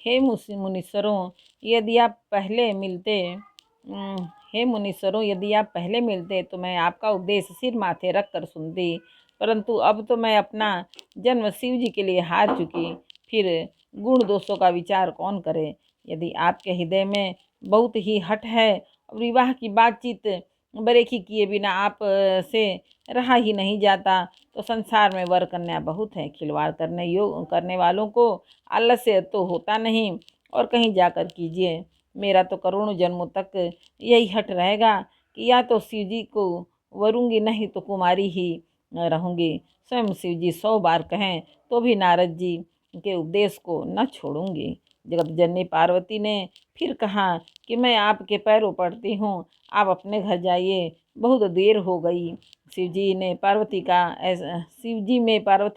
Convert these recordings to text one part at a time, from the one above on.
मुनीश्वरों, यदि आप पहले मिलते हे मुनीश्वरों, यदि आप पहले मिलते तो मैं आपका उपदेश सिर माथे रख कर सुनती, परंतु अब तो मैं अपना जन्म शिव जी के लिए हार चुकी। फिर गुण दोषों का विचार कौन करे? यदि आपके हृदय में बहुत ही हठ है और विवाह की बातचीत बरेखी किए बिना आप से रहा ही नहीं जाता, तो संसार में वर कन्या बहुत है। खिलवाड़ करने वालों को आलस्य तो होता नहीं, और कहीं जाकर कीजिए। मेरा तो करोड़ों जन्मों तक यही हट रहेगा कि या तो शिव जी को वरूंगी, नहीं तो कुमारी ही रहूंगी। स्वयं शिव जी 100 बार कहें तो भी नारद जी के उपदेश को न छोड़ूंगी। जगत जननी पार्वती ने फिर कहा कि मैं आपके पैरों पड़ती हूँ, आप अपने घर जाइए, बहुत देर हो गई। शिव जी में पार्वती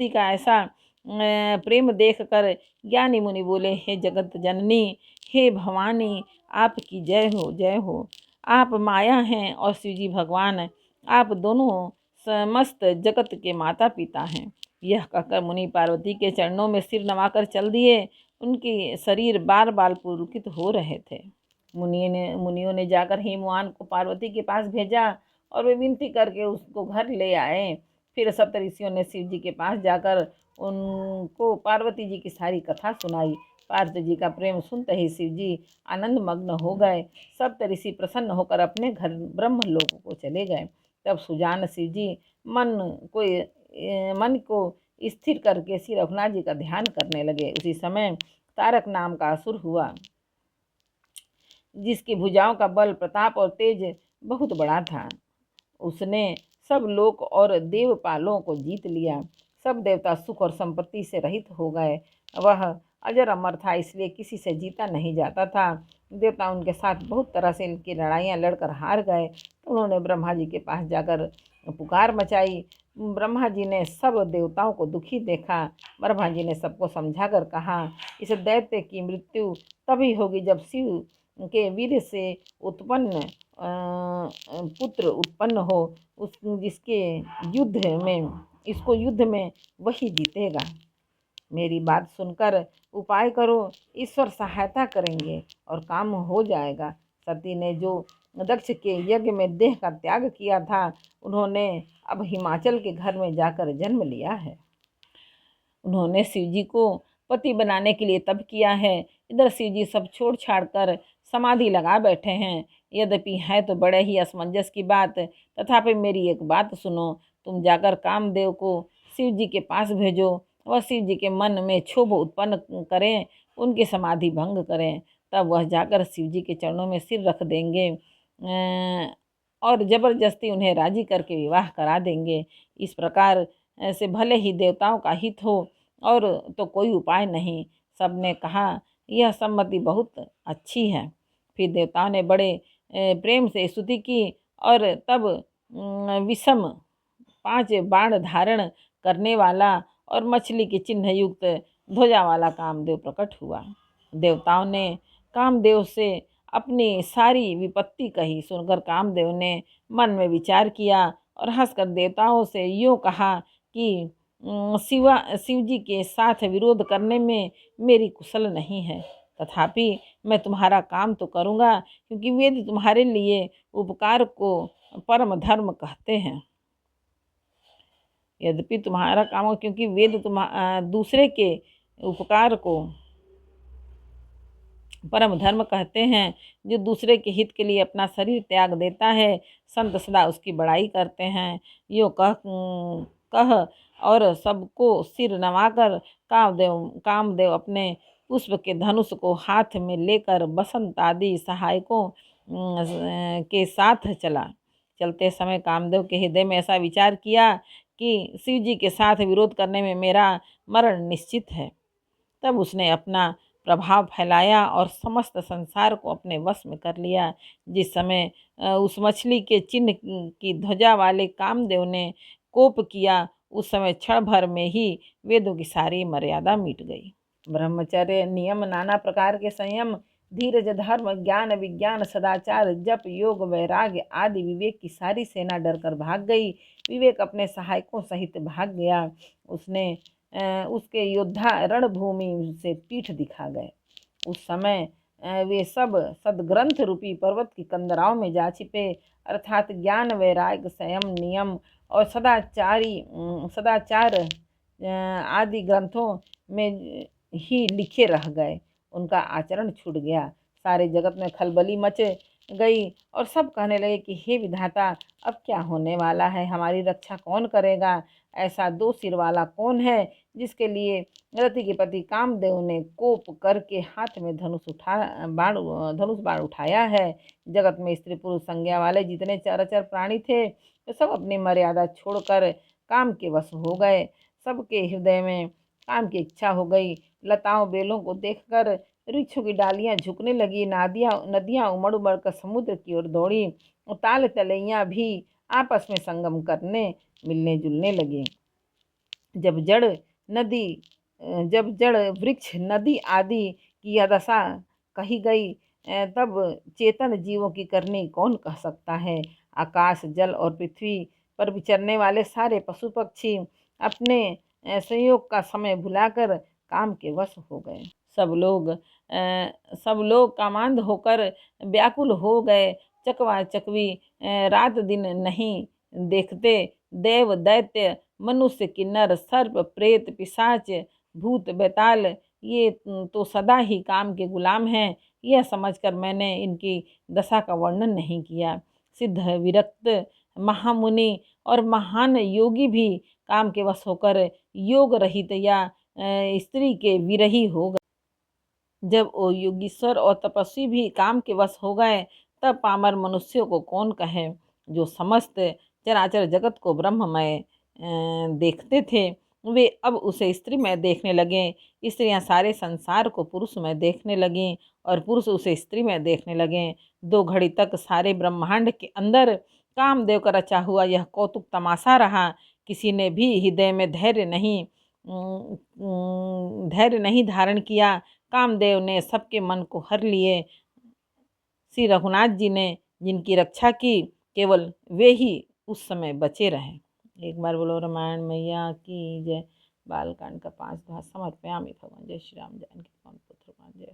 का ऐसा प्रेम देखकर ज्ञानी मुनि बोले, हे जगत जननी, हे भवानी, आपकी जय हो, जय हो। आप माया हैं और शिव जी भगवान, आप दोनों समस्त जगत के माता पिता हैं। यह कहकर मुनि पार्वती के चरणों में सिर नवाकर चल दिए। उनके शरीर बार बार पुलकित हो रहे थे। मुनियों ने जाकर हिमवान को पार्वती के पास भेजा और वे विनती करके उसको घर ले आए। फिर सप्तऋषियों ने शिव जी के पास जाकर उनको पार्वती जी की सारी कथा सुनाई। पार्वती जी का प्रेम सुनते ही शिव जी आनंद मग्न हो गए। सप्तऋषि प्रसन्न होकर अपने घर ब्रह्मलोक को चले गए। तब सुजान शिव जी मन को स्थिर करके श्री रघुनाथ जी का ध्यान करने लगे। उसी समय तारक नाम का असुर हुआ, जिसकी भुजाओं का बल, प्रताप और तेज बहुत बड़ा था। उसने सब लोक और देवपालों को जीत लिया। सब देवता सुख और संपत्ति से रहित हो गए। वह अजर अमर था, इसलिए किसी से जीता नहीं जाता था। देवता उनके साथ बहुत तरह से इनकी लड़ाइयाँ लड़कर हार गए। तो उन्होंने ब्रह्मा जी के पास जाकर पुकार मचाई। ब्रह्मा जी ने सब देवताओं को दुखी देखा। ब्रह्मा जी ने सबको समझाकर कहा, इस दैत्य की मृत्यु तभी होगी जब शिव के वीर से उत्पन्न पुत्र उत्पन्न हो, जिसके युद्ध में वही जीतेगा। मेरी बात सुनकर उपाय करो, ईश्वर सहायता करेंगे और काम हो जाएगा। सती ने जो दक्ष के यज्ञ में देह का त्याग किया था, उन्होंने अब हिमाचल के घर में जाकर जन्म लिया है। उन्होंने शिव जी को पति बनाने के लिए तप किया है। इधर शिव जी सब छोड़ छाड़ कर समाधि लगा बैठे हैं। यद्यपि है तो बड़े ही असमंजस की बात, तथापि मेरी एक बात सुनो। तुम जाकर कामदेव को शिव जी के पास भेजो। वह शिव जी के मन में क्षोभ उत्पन्न करें, उनकी समाधि भंग करें। तब वह जाकर शिव जी के चरणों में सिर रख देंगे और जबरदस्ती उन्हें राजी करके विवाह करा देंगे। इस प्रकार से भले ही देवताओं का हित हो और तो कोई उपाय नहीं। सबने कहा, यह सम्मति बहुत अच्छी है। फिर देवताओं ने बड़े प्रेम से स्तुति की और तब विषम 5 बाण धारण करने वाला और मछली के चिन्ह युक्त ध्वजा वाला कामदेव प्रकट हुआ। देवताओं ने कामदेव से अपनी सारी विपत्ति कही। सुनकर कामदेव ने मन में विचार किया और हंसकर देवताओं से यूँ कहा कि शिव जी के साथ विरोध करने में मेरी कुशल नहीं है, तथापि मैं तुम्हारा काम तो करूँगा, क्योंकि वेद तुम्हारे लिए उपकार को परम धर्म कहते हैं। यद्यपि तुम्हारा काम हो, क्योंकि वेद दूसरे के उपकार को परम धर्म कहते हैं। जो दूसरे के हित के लिए अपना शरीर त्याग देता है, संत सदा उसकी बड़ाई करते हैं। यो कह और सबको सिर नवाकर कामदेव अपने पुष्प के धनुष को हाथ में लेकर बसंत आदि सहायकों के साथ चला। चलते समय कामदेव के हृदय में ऐसा विचार किया कि शिव जी के साथ विरोध करने में मेरा मरण निश्चित है। तब उसने अपना प्रभाव फैलाया और समस्त संसार को अपने वश में कर लिया। जिस समय उस मछली के चिन्ह की ध्वजा वाले कामदेव ने कोप किया, उस समय क्षण भर में ही वेदों की सारी मर्यादा मिट गई। ब्रह्मचर्य, नियम, नाना प्रकार के संयम, धीरज, धर्म, ज्ञान, विज्ञान, सदाचार, जप, योग, वैराग्य आदि विवेक की सारी सेना डरकर भाग गई। विवेक अपने सहायकों सहित भाग गया। उसके योद्धा रणभूमि से पीठ दिखा गए। उस समय वे सब सदग्रंथ रूपी पर्वत की कंदराओं में जा छिपे, अर्थात ज्ञान, वैराग्य, संयम, नियम और सदाचार आदि ग्रंथों में ही लिखे रह गए। उनका आचरण छूट गया। सारे जगत में खलबली मच गई और सब कहने लगे कि हे विधाता, अब क्या होने वाला है? हमारी रक्षा कौन करेगा? ऐसा दो सिर वाला कौन है जिसके लिए रति के पति कामदेव ने कोप करके हाथ में धनुष बाण उठाया है? जगत में स्त्री पुरुष संज्ञा वाले जितने चराचर प्राणी थे तो सब अपनी मर्यादा छोड़कर काम के वश हो गए। सबके हृदय में काम की इच्छा हो गई। लताओं बेलों को देखकर वृक्षों की डालियां झुकने लगी। नदियां उमड़ उमड़ कर समुद्र की ओर दौड़ी। ताल तलैया भी आपस में संगम करने मिलने जुलने लगे। जब जड़ वृक्ष नदी आदि की यह दशा कही गई, तब चेतन जीवों की करनी कौन कह सकता है? आकाश, जल और पृथ्वी पर विचरने वाले सारे पशु पक्षी अपने संयोग का समय भुलाकर काम के वश हो गए। सब लोग कामांध होकर व्याकुल हो गए। चकवा चकवी रात दिन नहीं देखते। देव, दैत्य, मनुष्य, किन्नर, सर्प, प्रेत, पिशाच, भूत, बेताल ये तो सदा ही काम के गुलाम हैं। यह समझकर मैंने इनकी दशा का वर्णन नहीं किया। सिद्ध, विरक्त, महामुनि और महान योगी भी काम के वश होकर योग रहित या स्त्री के विरही हो गए। जब वो योगीश्वर और तपस्वी भी काम के वश हो गए, तब पामर मनुष्यों को कौन कहे? जो समस्त चराचर जगत को ब्रह्ममय देखते थे, वे अब उसे स्त्री में देखने लगे। स्त्रियां सारे संसार को पुरुष में देखने लगीं और पुरुष उसे स्त्री में देखने लगे। 2 घड़ी तक सारे ब्रह्मांड के अंदर कामदेव का रचा हुआ यह कौतुक तमाशा रहा। किसी ने भी हृदय में धैर्य नहीं धारण किया। कामदेव ने सबके मन को हर लिए। श्री रघुनाथ जी ने जिनकी रक्षा की, केवल वे ही उस समय बचे रहे। एक बार बोलो रामायण मैया की जय। बालकांड का 5वां समर्पयामि भगवान। जय श्री राम। जानकी पुत्र जय।